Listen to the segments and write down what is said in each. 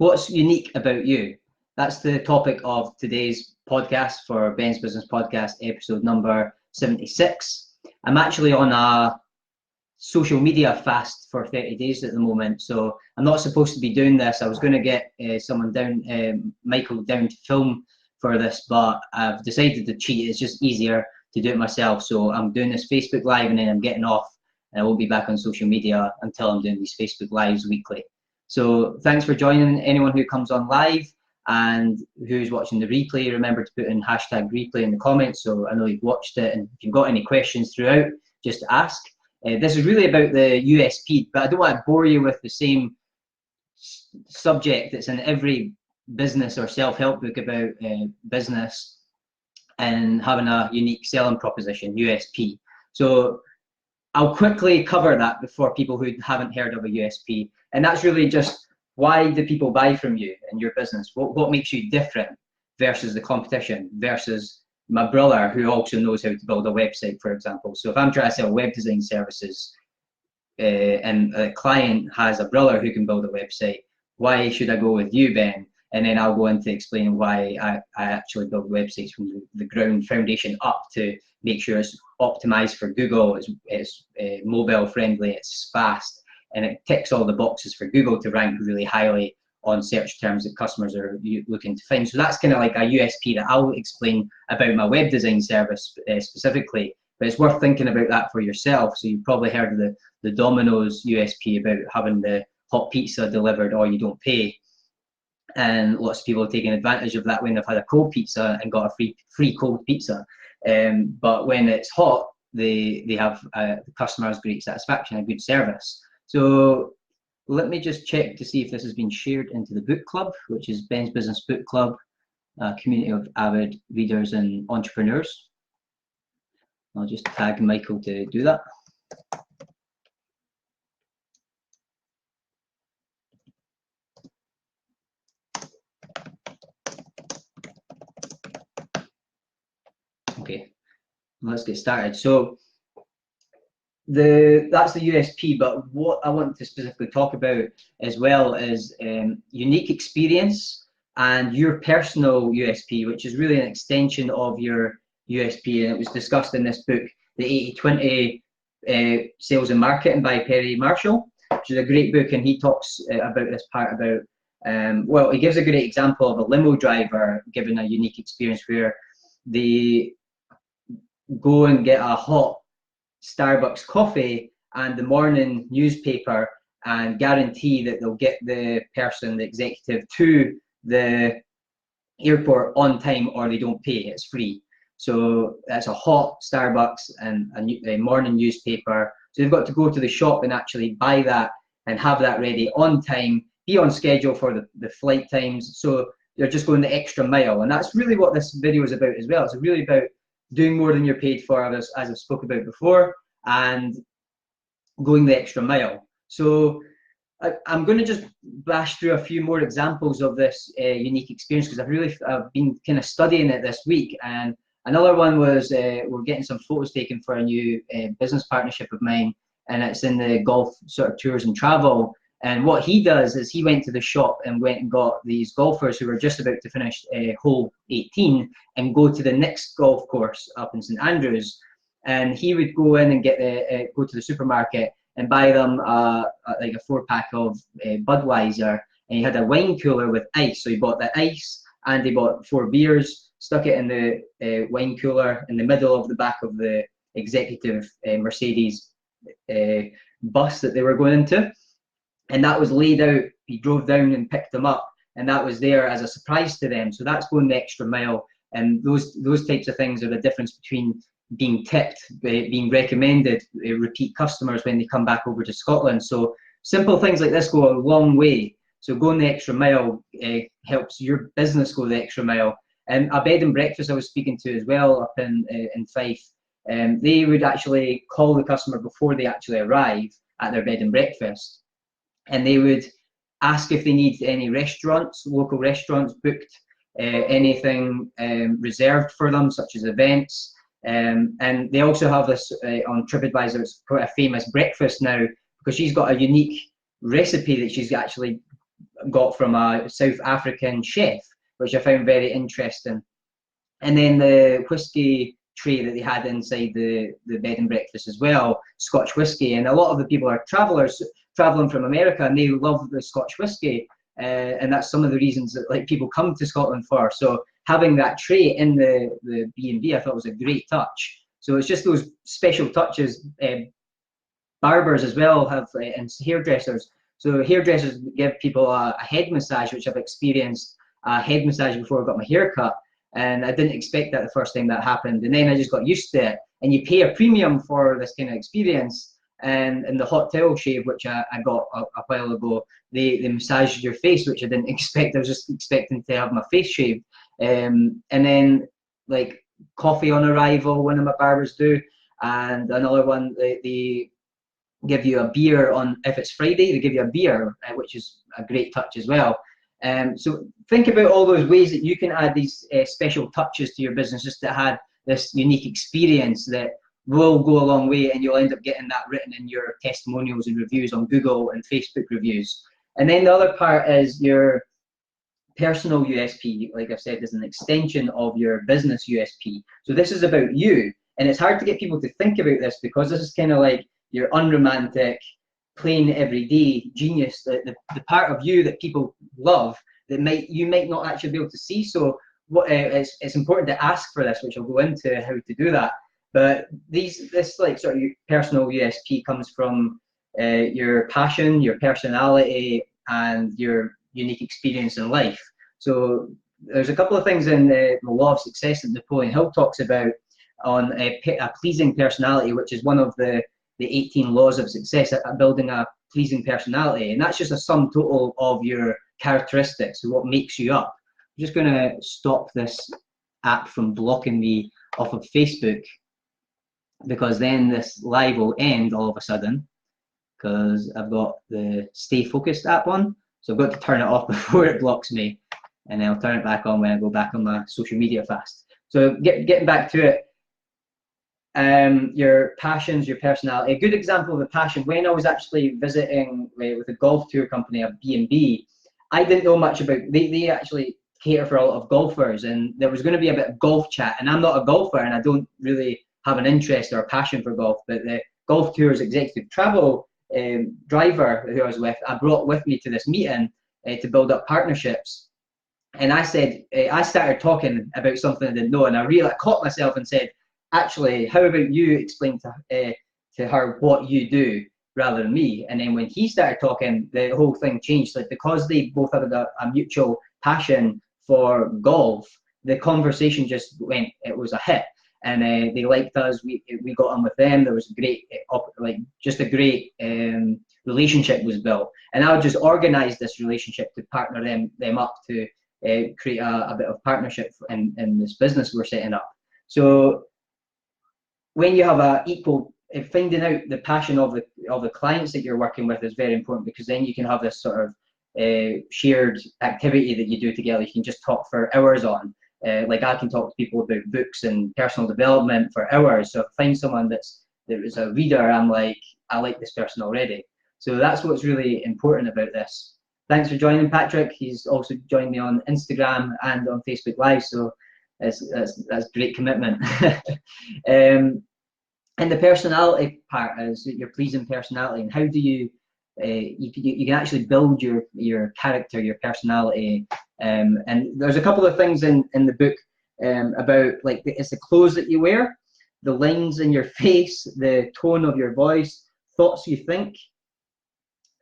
What's unique about you? That's the topic of today's podcast for Ben's Business Podcast, episode number 76. I'm actually on a social media fast for 30 days at the moment, so I'm not supposed to be doing this. I was going to get someone down, Michael down to film for this, but I've decided to cheat. It's just easier to do it myself. So I'm doing this Facebook Live and then I'm getting off, and I won't be back on social media until I'm doing these Facebook Lives weekly. So thanks for joining anyone who comes on live and who's watching the replay. Remember to put in hashtag replay in the comments so I know you've watched it, and if you've got any questions throughout, just ask. This is really about the USP, but I don't want to bore you with the same subject that's in every business or self-help book about business and having a unique selling proposition, USP. So I'll quickly cover that before people who haven't heard of a USP, and that's really just why do people buy from you in your business? What makes you different versus the competition, versus my brother who also knows how to build a website, for example. So if I'm trying to sell web design services and a client has a brother who can build a website, why should I go with you, Ben? And then I'll go into explaining why I actually build websites from the ground foundation up to make sure it's optimized for Google, it's mobile friendly, it's fast, and it ticks all the boxes for Google to rank really highly on search terms that customers are looking to find. So that's kind of like a USP that I'll explain about my web design service specifically, but it's worth thinking about that for yourself. So you've probably heard of the Domino's USP about having the hot pizza delivered or you don't pay. And lots of people are taking advantage of that when they've had a cold pizza and got a free cold pizza. But when it's hot, they have the customer has great satisfaction and good service. So let me just check to see if this has been shared into the book club, which is Ben's Business Book Club, a community of avid readers and entrepreneurs. I'll just tag Michael to do that. Okay, let's get started. So that's the USP, but what I want to specifically talk about as well is unique experience and your personal USP, which is really an extension of your USP, and it was discussed in this book, the 80-20 Sales and Marketing by Perry Marshall, which is a great book, and he talks about this part about, well, he gives a great example of a limo driver giving a unique experience where they go and get a hot Starbucks coffee and the morning newspaper and guarantee that they'll get the person, the executive, to the airport on time, or they don't pay, it's free. So that's a hot Starbucks and a morning newspaper. So they've got to go to the shop and actually buy that and have that ready on time, be on schedule for the flight times. So they're just going the extra mile. And that's really what this video is about as well. It's really about doing more than you're paid for, as I've spoke about before, and going the extra mile. So I'm going to just bash through a few more examples of this unique experience, because I've been kind of studying it this week. And another one was we're getting some photos taken for a new business partnership of mine, and it's in the golf sort of tours and travel. And what he does is he went to the shop and went and got these golfers who were just about to finish hole 18 and go to the next golf course up in St Andrews. And he would go in and go to the supermarket and buy them like a 4-pack of Budweiser, and he had a wine cooler with ice. So he bought the ice and he bought 4 beers, stuck it in the wine cooler in the middle of the back of the executive Mercedes bus that they were going into. And that was laid out. He drove down and picked them up, and that was there as a surprise to them. So that's going the extra mile. And those types of things are the difference between being tipped, being recommended, repeat customers when they come back over to Scotland. So simple things like this go a long way. So going the extra mile helps your business go the extra mile. And a bed and breakfast I was speaking to as well up in Fife, they would actually call the customer before they actually arrive at their bed and breakfast. And they would ask if they need any restaurants, local restaurants booked, anything reserved for them, such as events. And they also have this on TripAdvisor. It's quite a famous breakfast now, because she's got a unique recipe that she's actually got from a South African chef, which I found very interesting. And then the whiskey tray that they had inside the bed and breakfast as well, Scotch whiskey. And a lot of the people are travelers traveling from America, and they love the Scotch whiskey. And that's some of the reasons that like people come to Scotland for. So having that tray in the B&B, I thought was a great touch. So it's just those special touches. Barbers as well have and hairdressers. So hairdressers give people a head massage, which I've experienced a head massage before I got my hair cut, and I didn't expect that the first time that happened, and then I just got used to it. And you pay a premium for this kind of experience. And the hot towel shave, which I got a while ago, they massaged your face, which I didn't expect. I was just expecting to have my face shaved. And then like coffee on arrival, one of my barbers do, and another one they give you a beer on, if it's Friday, they give you a beer, which is a great touch as well. So think about all those ways that you can add these special touches to your business, just to add this unique experience that will go a long way, and you'll end up getting that written in your testimonials and reviews on Google and Facebook reviews. And then the other part is your personal USP, like I've said, is an extension of your business USP. So this is about you. And it's hard to get people to think about this, because this is kind of like your unromantic, plain, everyday genius, the part of you that people love that you might not actually be able to see. So it's important to ask for this, which I'll go into how to do that. But this like sort of personal USP comes from your passion, your personality, and your unique experience in life. So there's a couple of things in the Law of Success that Napoleon Hill talks about on a pleasing personality, which is one of the 18 laws of success, at building a pleasing personality. And that's just a sum total of your characteristics, what makes you up. I'm just going to stop this app from blocking me off of Facebook, because then this live will end all of a sudden, because I've got the Stay Focused app on. So I've got to turn it off before it blocks me, and then I'll turn it back on when I go back on my social media fast. So getting back to it, your passions, your personality. A good example of a passion, when I was actually visiting with a golf tour company, a B&B, I didn't know much about, they actually cater for a lot of golfers, and there was going to be a bit of golf chat, and I'm not a golfer, and I don't really have an interest or a passion for golf, but the golf tour's executive travel driver who I was with, I brought with me to this meeting to build up partnerships. And I said, I started talking about something I didn't know, and I caught myself and said, actually, how about you explain to her what you do rather than me? And then when he started talking, the whole thing changed. Like, because they both had a mutual passion for golf, the conversation just went, it was a hit. And they liked us. We got on with them. There was a great, just a great relationship was built. And I would just organize this relationship to partner them up to create a bit of partnership in this business we're setting up. So when you have a equal, finding out the passion of the clients that you're working with is very important, because then you can have this sort of shared activity that you do together. You can just talk for hours on. Like I can talk to people about books and personal development for hours. So if I find someone that is a reader, I'm like, I like this person already. So that's what's really important about this. Thanks for joining, Patrick. He's also joined me on Instagram and on Facebook Live. So that's great commitment. And the personality part is your pleasing personality, and how do you you can actually build your character, your personality. And there's a couple of things in the book about, like, it's the clothes that you wear, the lines in your face, the tone of your voice, thoughts you think,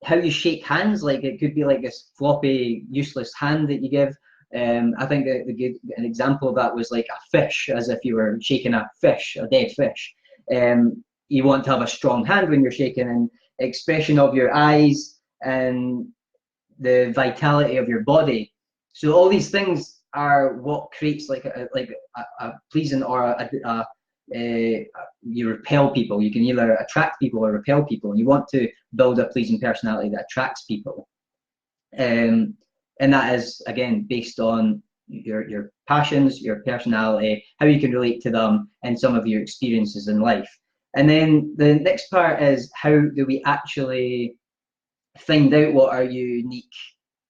how you shake hands. Like, it could be like this floppy, useless hand that you give. I think an example of that was like a fish, as if you were shaking a fish, a dead fish. You want to have a strong hand when you're shaking, and expression of your eyes and the vitality of your body. So all these things are what creates like a pleasing, or you repel people. You can either attract people or repel people, and you want to build a pleasing personality that attracts people. And that is, again, based on your passions, your personality, how you can relate to them, and some of your experiences in life. And then the next part is, how do we actually find out what our unique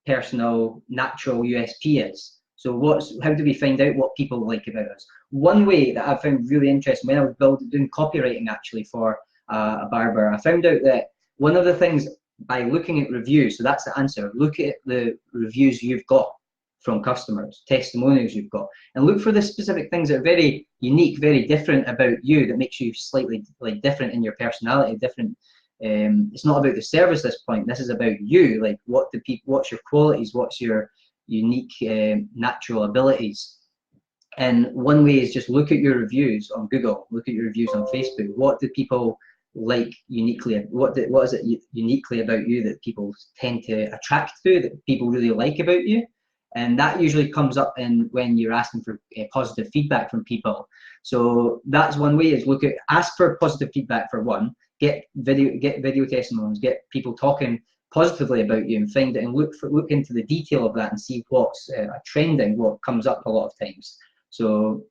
personal, natural USP is. So how do we find out what people like about us? One way that I found really interesting when I was doing copywriting actually for a barber, I found out that one of the things by looking at reviews, so that's the answer, look at the reviews you've got from customers, testimonials you've got, and look for the specific things that are very unique, very different about you, that makes you slightly like different in your personality, different. It's not about the service at this point. This is about you. Like what's your qualities? What's your unique natural abilities? And one way is just look at your reviews on Google, look at your reviews on Facebook. What do people like uniquely? What is it uniquely about you that people tend to attract to, that people really like about you? And that usually comes up in when you're asking for positive feedback from people. So that's one way, is ask for positive feedback for one, get video testimonials, get people talking positively about you, and find it and look into the detail of that and see what's trending, what comes up a lot of times. So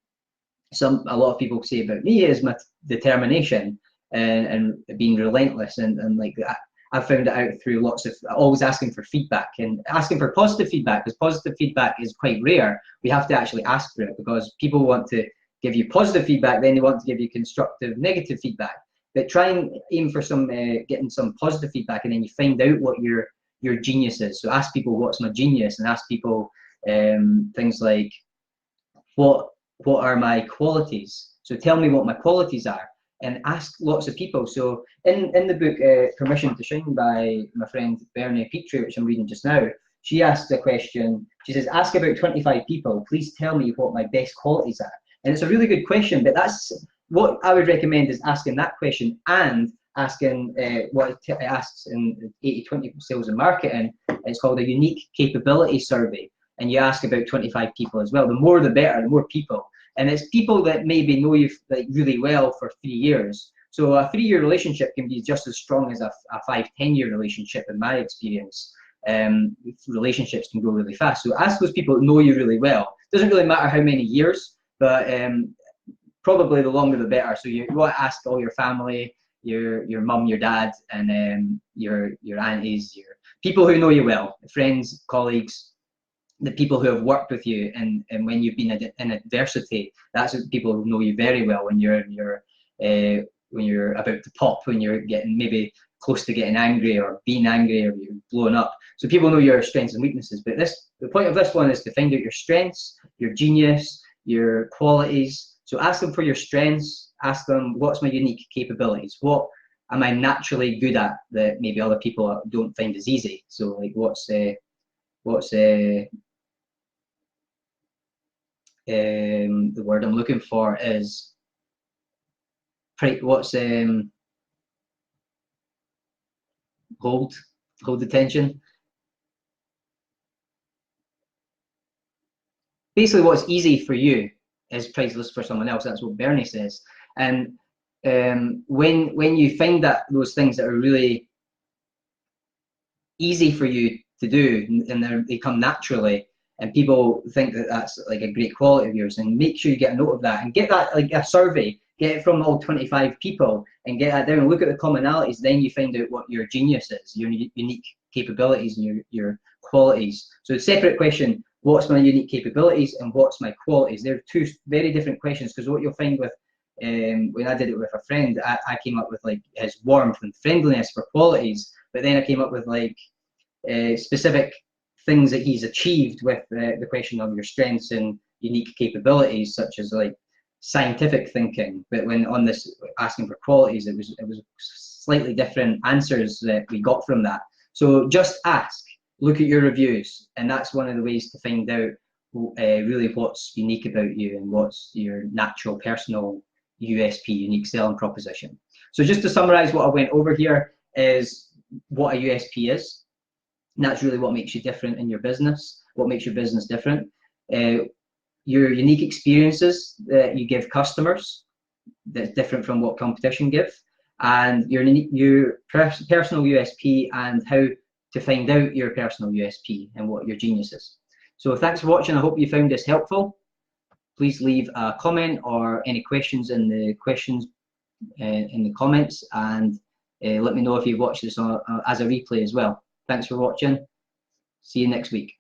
a lot of people say about me is my determination and being relentless, and like that. I found it out through lots of always asking for feedback and asking for positive feedback, because positive feedback is quite rare. We have to actually ask for it, because people want to give you positive feedback, then they want to give you constructive, negative feedback. But try and aim for some getting some positive feedback, and then you find out what your genius is. So ask people, what's my genius, and ask people things like, what are my qualities? So tell me what my qualities are, and ask lots of people. So in the book Permission to Shine by my friend Bernie Petrie, which I'm reading just now, she asks a question. She says, ask about 25 people, please tell me what my best qualities are. And it's a really good question, but that's what I would recommend, is asking that question and asking what it asks in 80/20 sales and marketing. It's called a unique capability survey. And you ask about 25 people as well. The more the better, the more people. And it's people that maybe know you like really well for 3 years. So a 3-year relationship can be just as strong as a 5-10 year relationship in my experience. Relationships can go really fast. So ask those people that know you really well. Doesn't really matter how many years, but probably the longer the better. So you want to ask all your family, your mum, your dad, and your aunties, your people who know you well, friends, colleagues, the people who have worked with you, and when you've been in adversity. That's what people who know you very well when you're about to pop, when you're getting maybe close to getting angry or being angry, or you're blowing up. So people know your strengths and weaknesses. But the point of this one is to find out your strengths, your genius, your qualities. So ask them for your strengths. Ask them, what's my unique capabilities? What am I naturally good at that maybe other people don't find as easy? So like what's the word I'm looking for is hold attention. Basically, what's easy for you is priceless for someone else. That's what Bernie says. And when you find that those things that are really easy for you to do, and they come naturally, and people think that that's like a great quality of yours, and make sure you get a note of that, and get that, like a survey, get it from all 25 people, and get that down, and look at the commonalities. Then you find out what your genius is, your unique capabilities, and your qualities. So a separate question, what's my unique capabilities and what's my qualities? They're two very different questions, because what you'll find with when I did it with a friend, I came up with like his warmth and friendliness for qualities, but then I came up with like specific things that he's achieved with the question of your strengths and unique capabilities, such as like scientific thinking. But when on this asking for qualities, it was slightly different answers that we got from that. So just ask, look at your reviews, and that's one of the ways to find out really what's unique about you and what's your natural personal USP, unique selling proposition. So just to summarize what I went over here is what a USP is. And that's really what makes you different in your business, what makes your business different. Your unique experiences that you give customers that's different from what competition give, and your personal USP, and how to find out your personal USP and what your genius is. So thanks for watching. I hope you found this helpful. Please leave a comment or any questions in the comments, and let me know if you've watched this as a replay as well. Thanks for watching. See you next week.